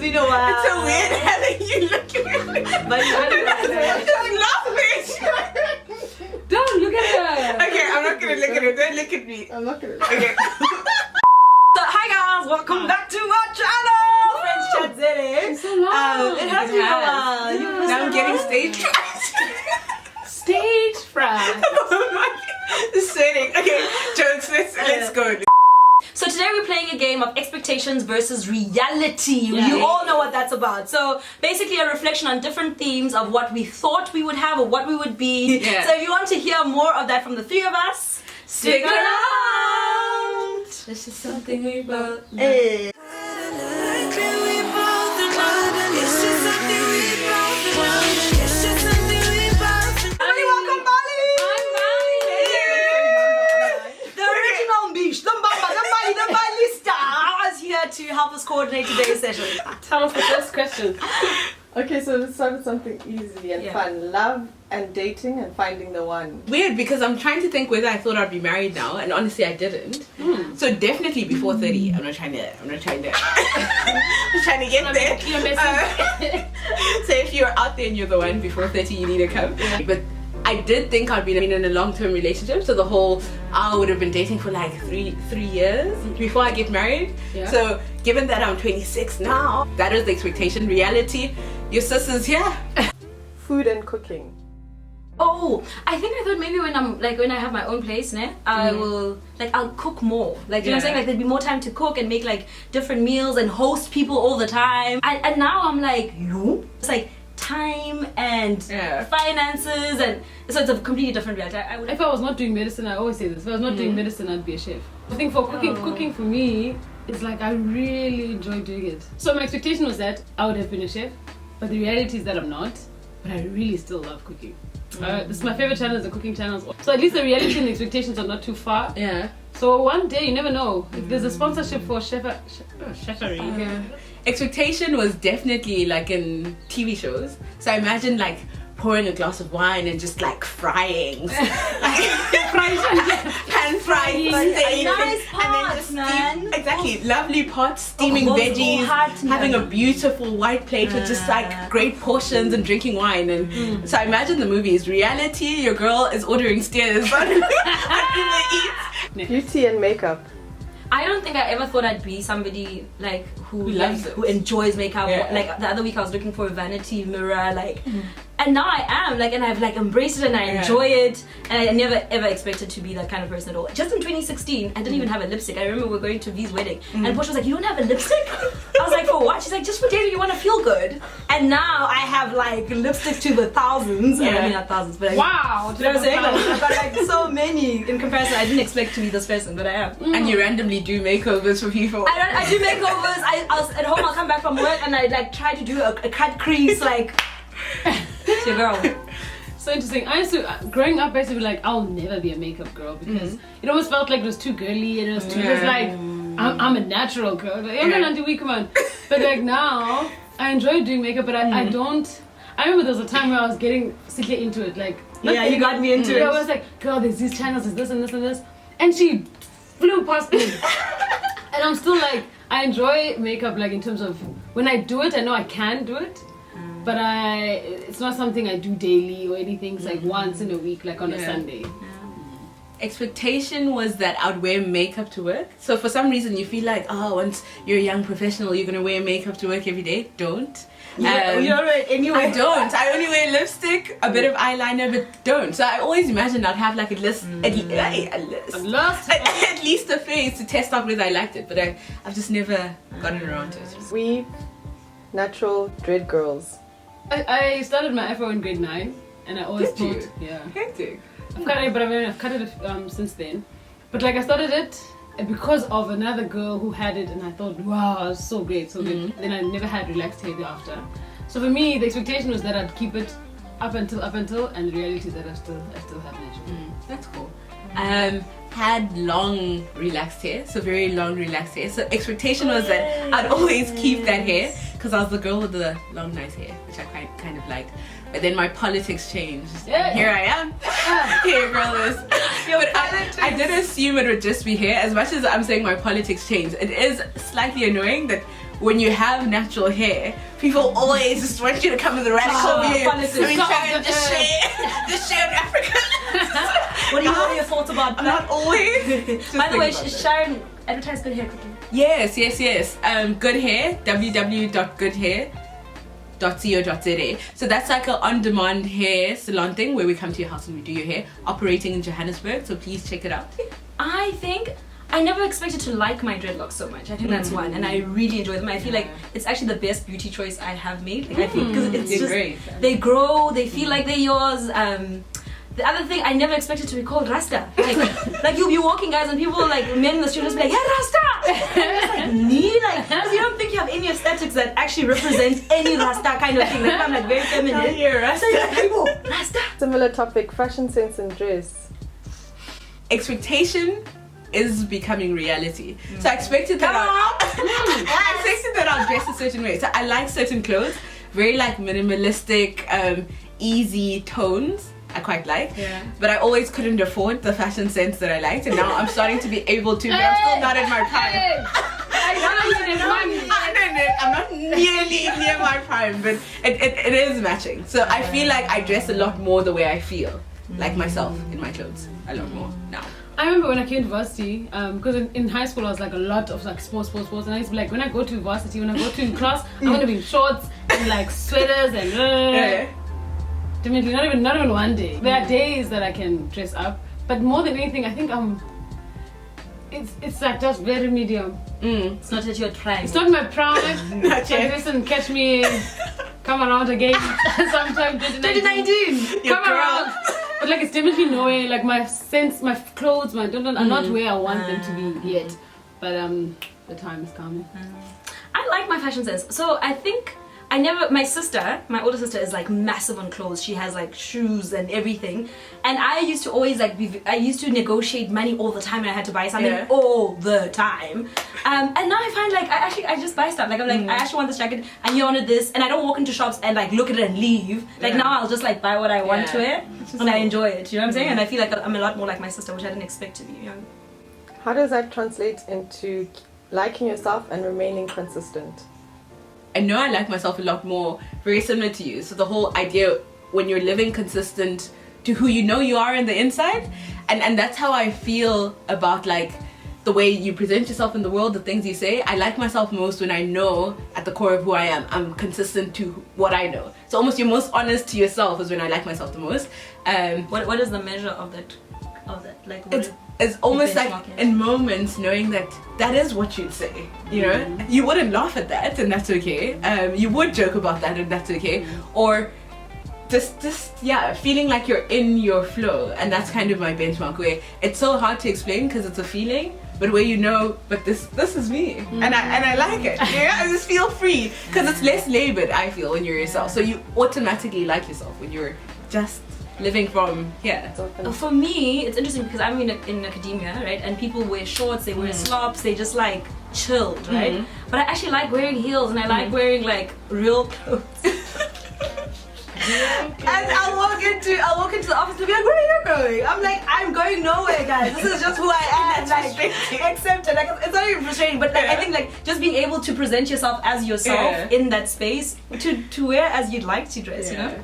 been a while. It's so weird having you looking at me. But I'm laughing. Don't look at her. Okay, I'm not gonna look at her. Don't look at me. I'm not gonna. Okay. So, hi guys, welcome back to our channel. Friends Chat ZA. It's so long. It has been a while. You've missed Now I'm out. getting stage fright. Stage fright. Oh my, sweating. Okay, jokes. Let's go. So today we're playing a game of expectations versus reality. Yeah. You all know what that's about. So basically a reflection on different themes of what we thought we would have or what we would be. Yeah. So if you want to hear more of that from the three of us, stick around. This is something we both know. Hey. Everybody welcome Bali. I'm Bali. The original Mbish, the Mbamba, the Bali, the Bali star is here to help us coordinate today's session. Tell us the first question. Okay, so let's start with something easy and Yeah. fun. Love and dating and finding the one. Weird because I'm trying to think whether I thought I'd be married now, and honestly I didn't. So definitely before 30. I'm not trying to. I'm trying to get there. You're messing. So if you're out there and you're the one before 30, you need to come. But I did think I'd been in a long-term relationship, so the whole I would have been dating for like three years before I get married. Yeah. So given that I'm 26 now, that is the expectation. Reality, your sister's here. Food and cooking. Oh, I thought maybe when I have my own place, I will I'll cook more. Like you know what I'm saying? Like there'd be more time to cook and make like different meals and host people all the time. And now I'm like, no. It's like time and finances, and so it's a completely different reality. I would If I was not doing medicine, I always say this. If I was not doing medicine, I'd be a chef. I think for cooking for me, it's like I really enjoy doing it. So my expectation was that I would have been a chef, but the reality is that I'm not. But I really still love cooking. This is my favorite channel, is the cooking channels. So at least the reality and the expectations are not too far. Yeah. So one day, you never know. If there's a sponsorship for cheffery. Expectation was definitely like in TV shows. So I imagine like pouring a glass of wine and just like frying, pan frying, nice pots, man. exactly, lovely pots, steaming those veggies, all hot, having man. a beautiful white plate with just like great portions and drinking wine. And so I imagine the movie is reality. Your girl is ordering steers on Uber Eats. Beauty and makeup. I don't think I ever thought I'd be somebody like who loves it. who enjoys makeup. Yeah. Like the other week I was looking for a vanity mirror, and now I am and I've embraced it and I enjoy it, and I never ever expected to be that kind of person at all. Just in 2016, I didn't even have a lipstick. I remember we were going to V's wedding, and Portia was like, "You don't have a lipstick?" I was like, "For what?" She's like, "Just for dating, you want to feel good." And now I have like lipstick to the thousands. I mean not thousands, but Wow! you know what I'm saying? Like, I've got like so many in comparison. I didn't expect to be this person, but I am. And you randomly do makeovers for people. I do makeovers. I was at home. I'll come back from work and I like try to do a cut crease. Like, it's your girl. So interesting. I used to, growing up, I used to be like, I'll never be a makeup girl because it almost felt like it was too girly and it was too just like, I'm a natural girl. Like, I'm not weak, come on. But like now, I enjoy doing makeup, but I don't. I remember there was a time where I was getting sickly into it. Like, You got me into it. I was like, girl, there's these channels, there's this and this and this, and she flew past me. And I'm still like, I enjoy makeup like in terms of when I do it, I know I can do it. But it's not something I do daily or anything. It's like once in a week, like on a Sunday. Expectation was that I'd wear makeup to work. So for some reason you feel like, oh, once you're a young professional, you're gonna wear makeup to work every day. Don't. You don't wear it anyway. I don't. I only wear lipstick, a bit of eyeliner, but don't. So I always imagine I'd have like at least a face to test out whether I liked it, but I've just never gotten around to it. We natural dread girls. I started my Afro in grade 9, and I always Did you? thought, yeah. Hectic. I've cut it since then. But like I started it because of another girl who had it, and I thought, wow, it's so great, so good. Then I never had relaxed hair thereafter. So for me, the expectation was that I'd keep it up until, and the reality is that I still have natural. That's cool. Had long relaxed hair, so very long relaxed hair. So expectation was that I'd always keep that hair because I was the girl with the long nice hair, which I kind of liked. But then my politics changed. Yeah. Here I am. Here girl is. But I did assume it would just be hair. As much as I'm saying my politics changed, it is slightly annoying that when you have natural hair, people always just want you to come in the radical view. Sharon, just share Africa. What are your thoughts about I'm that? not always. By the way, Sharon, advertise Good Hair quickly. Yes. Good Hair, www.goodhair.co.za. So that's like an on-demand hair salon thing where we come to your house and we do your hair, operating in Johannesburg. So please check it out. I think I never expected to like my dreadlocks so much. I think that's one, and I really enjoy them. I feel like it's actually the best beauty choice I have made. Like I think because it's They're just great. they grow, they feel like they're yours. The other thing, I never expected to be called Rasta. Like you'll be walking, guys, and people like men in the street just be like, "Hey, Rasta!" And I'm just like, "Nee," like, because you don't think you have any aesthetics that actually represent any Rasta kind of thing. Like I'm like very feminine. You're Rasta. So you're like, "People, Rasta." Similar topic, fashion sense and dress. Expectation is becoming reality. So I expected that I'll dress a certain way. So I like certain clothes, very like minimalistic, easy tones. I quite like, but I always couldn't afford the fashion sense that I liked, and now I'm starting to be able to, but I'm still not at my prime. I'm not nearly near my prime, but it is matching. So I feel like I dress a lot more the way I feel, like myself in my clothes, a lot more now. I remember when I came to varsity, because in high school I was like a lot of like sports, and I used to be like, when I go to varsity, when I go to class, I want to be in shorts and like sweaters and definitely not even one day. There are days that I can dress up, but more than anything, I think it's like just very medium. It's not that you're trying. It's not my prime. Not So yet. listen, catch me, come around again sometime 2019. come around. But like it's definitely nowhere. Like my sense, my clothes, are not where I want them to be yet. But the time is coming. I like my fashion sense. So I think my sister, my older sister, is like massive on clothes. She has like shoes and everything. And I used to always I used to negotiate money all the time and I had to buy something all the time. And now I find like I just buy stuff. Like I'm like, I actually want this jacket and you wanted this. And I don't walk into shops and like look at it and leave. Like now I'll just like buy what I want to wear and I enjoy it. You know what I'm saying? And I feel like I'm a lot more like my sister, which I didn't expect to be. You know? How does that translate into liking yourself and remaining consistent? I know I like myself a lot more, very similar to you. So the whole idea when you're living consistent to who you know you are in the inside, and that's how I feel about like the way you present yourself in the world, the things you say. I like myself most when I know at the core of who I am, I'm consistent to what I know. So almost you're most honest to yourself is when I like myself the most. What is the measure of that? Like what it's almost like benchmark is? in moments knowing that is what you'd say, you know. You wouldn't laugh at that and that's okay. You would joke about that and that's okay. Or just feeling like you're in your flow, and that's kind of my benchmark, where it's so hard to explain because it's a feeling, but where you know, but this is me, and I like it. Yeah, I just feel free because it's less labored. I feel when you're yourself, so you automatically like yourself when you're just living from here. For me, it's interesting because I'm in academia, right? And people wear shorts, they wear slops, they just like chilled, right? But I actually like wearing heels and I like wearing like real clothes. And I'll walk into the office and be like, where are you going? I'm like, I'm going nowhere, guys. This is just who I am. Like, accept it. Like, it's not even frustrating, but like, I think like just being able to present yourself as yourself in that space to wear as you'd like to dress, you know?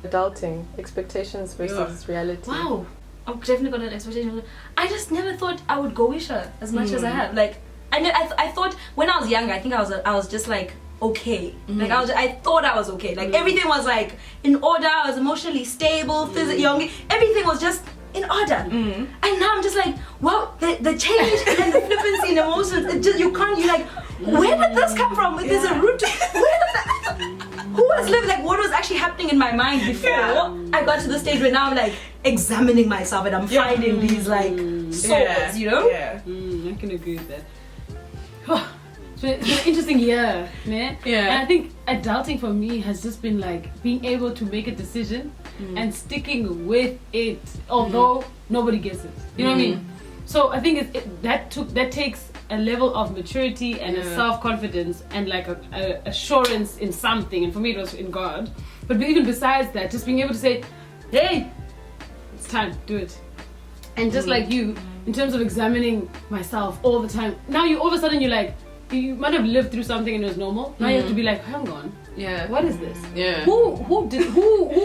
Adulting, expectations versus reality. Wow, I've definitely got an expectation. I just never thought I would go Wisha as much as I have. Like, I thought when I was younger, I think I was just like okay. Like I thought I was okay. Like everything was like in order. I was emotionally stable, physically, everything was just in order. And now I'm just like, wow, the change and the flippancy and emotions. It just you're like, where did this come from? There's a root. Who was living, like what was actually happening in my mind before I got to the stage where now I'm like examining myself and I'm finding these like swords, you know? I can agree with that. It's been an interesting year, man. And I think adulting for me has just been like being able to make a decision and sticking with it, although nobody gets it. You know what I mean? So I think that takes a level of maturity and a self-confidence and like a assurance in something, and for me it was in God. But even besides that, just being able to say, hey, it's time, do it. And just like you, in terms of examining myself all the time, now all of a sudden you're like, you might have lived through something and it was normal. Now you have to be like, hang on, Yeah. what is this? Yeah. Who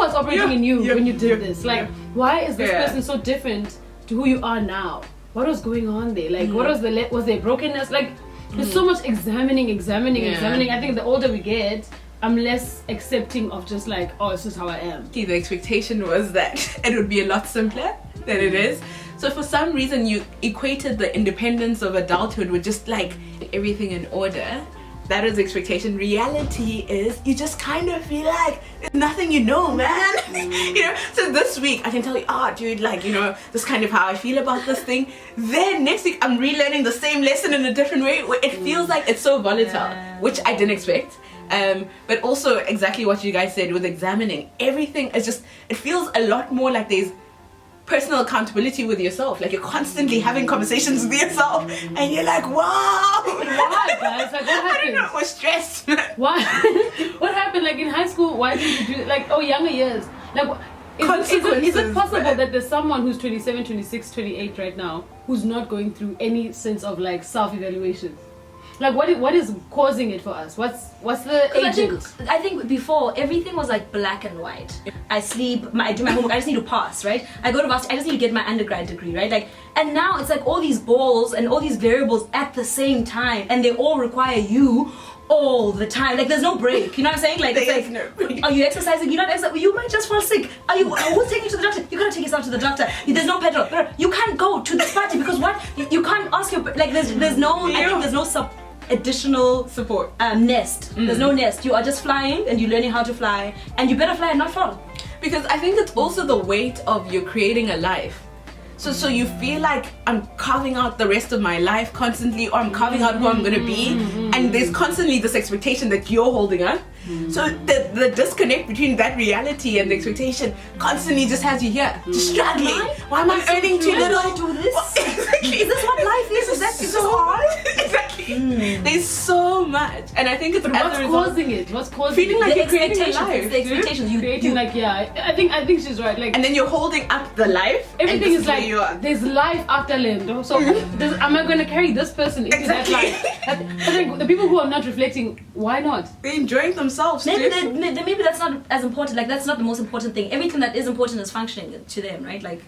was operating in you when you did this? Like, why is this Yeah. person so different to who you are now? What was going on there? Like, what was was there brokenness? Like, there's so much examining. I think the older we get, I'm less accepting of just like, oh, it's just how I am. The expectation was that it would be a lot simpler than it is. So for some reason you equated the independence of adulthood with just like everything in order. That is expectation. Reality is you just kind of feel like there's nothing you know, man. You know, so this week I can tell you, dude, like, you know, this is kind of how I feel about this thing. Then next week I'm relearning the same lesson in a different way. It feels like it's so volatile, which I didn't expect. But also exactly what you guys said with examining. Everything is just, it feels a lot more like there's personal accountability with yourself. Like you're constantly having conversations with yourself and you're like, wow. Why, guys? Like, what happened? I don't know, we're stressed. Why? What happened? Like in high school, why didn't you do like younger years? Like is it possible that there's someone who's 27, 26, 28 right now who's not going through any sense of like self-evaluation? Like what is causing it for us? What's the agent? I think before everything was like black and white. I sleep, I do my homework, I just need to pass, right? I go to varsity, I just need to get my undergrad degree, right? Like, and now it's like all these balls and all these variables at the same time, and they all require you all the time. Like there's no break. You know what I'm saying? Like it's like, no break. Are you exercising? You're not exercising. You might just fall sick. Who's taking you to the doctor? You gotta take yourself to the doctor. There's no petrol. You can't go to this party because what? You can't ask your like. There's no. I think there's no additional Support. Nest. There's no nest. You are just flying and you're learning how to fly, and you better fly and not fall. Because I think it's also the weight of you creating a life. So you feel like I'm carving out the rest of my life constantly, or I'm carving out who I'm gonna be, and there's constantly this expectation that you're holding up. So the disconnect between that reality and the expectation constantly just has you here, just struggling. Why am I earning too little? Why do this? Exactly. Is this what life is? Is that so hard? Exactly. There's so much, and I think it's What's causing it? What's causing feeling it? like The you're creating a expectations. life. It's the expectations. Creating like I think she's right. Like And then you're holding up the life. everything and is this where like you are. there's life after Lendo. So am I going to carry this person into that life? I think the people who are not reflecting, why not? They're enjoying themselves. Maybe that's not as important. Like that's not the most important thing. Everything that is important is functioning to them, right? Like,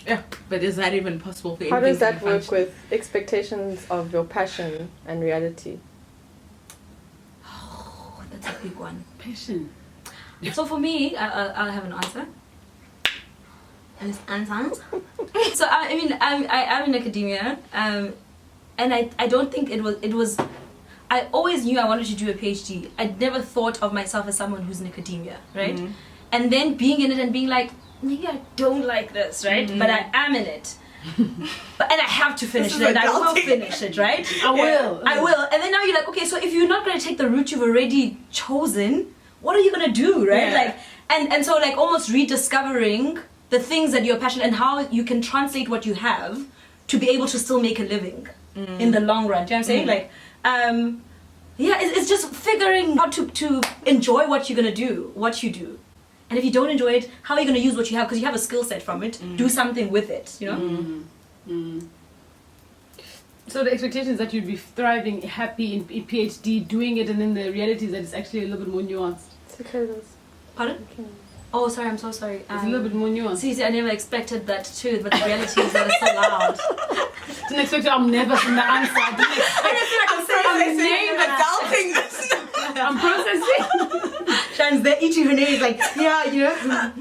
Yeah, but is that even possible for How anything does that to be work functional? with expectations of your passion and reality? oh, that's a big one. Passion. So for me, I'll have an answer. So I mean, I'm in academia, and I don't think it was. I always knew I wanted to do a PhD. I'd never thought of myself as someone who's in academia, right? And then being in it and being like, maybe I don't like this, right? But I am in it. And I have to finish This it, is and I will adulting. finish it, right? I will. I will. And then now you're like, okay, so if you're not going to take the route you've already chosen, what are you going to do, right? Yeah. Like, and so like almost rediscovering the things that you're passionate and how you can translate what you have to be able to still make a living in the long run. Do you know what I'm saying? Like, yeah, it's just figuring how to enjoy what you're going to do, what you do. And if you don't enjoy it, how are you going to use what you have? Because you have a skill set from it. Do something with it, you know? So the expectation is that you'd be thriving, happy in PhD, doing it, and then the reality is that it's actually a little bit more nuanced. It's okay, Liz. Pardon? Oh, sorry, I'm so sorry. It's a little bit more nuanced. See, I never expected that too, but the reality is that it's so loud. Didn't expect I'm never from the answer. I didn't expect I'm processing. I'm processing. Shan's there eating her nails like, yeah, you know.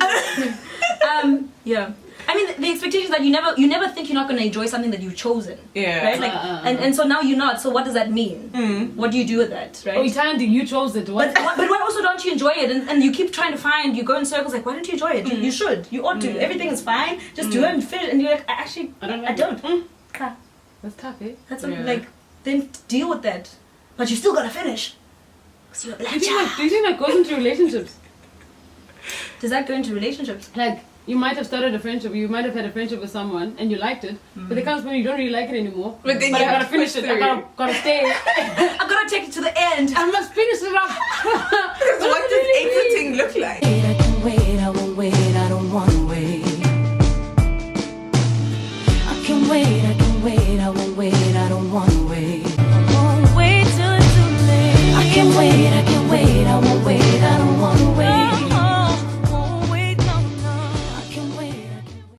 Yeah. I mean, the expectation is that you never think you're not going to enjoy something that you've chosen. Yeah. Right? Like, and so now you're not. So what does that mean? What do you do with that? Right? Oh, Itandi, you chose it. What? But why also don't you enjoy it? And you keep trying to find, you go in circles like, why don't you enjoy it? You should. You ought to. Everything is fine. Just do it and finish. And you're like, I don't. That's tough, eh? That's what, like, then deal with that. But you still gotta finish. Because you're a black Do child. you think that goes into relationships? Does that go into relationships? Like, you might have started a friendship, you might have had a friendship with someone and you liked it, but there comes when you don't really like it anymore. But then I you have gotta to finish push it. I through. gotta stay. I'm gonna take it to the end. I must finish it up. So what does exiting look like? I can wait, I won't wait, I don't wanna wait. I can wait, I won't wait, I don't wanna wait.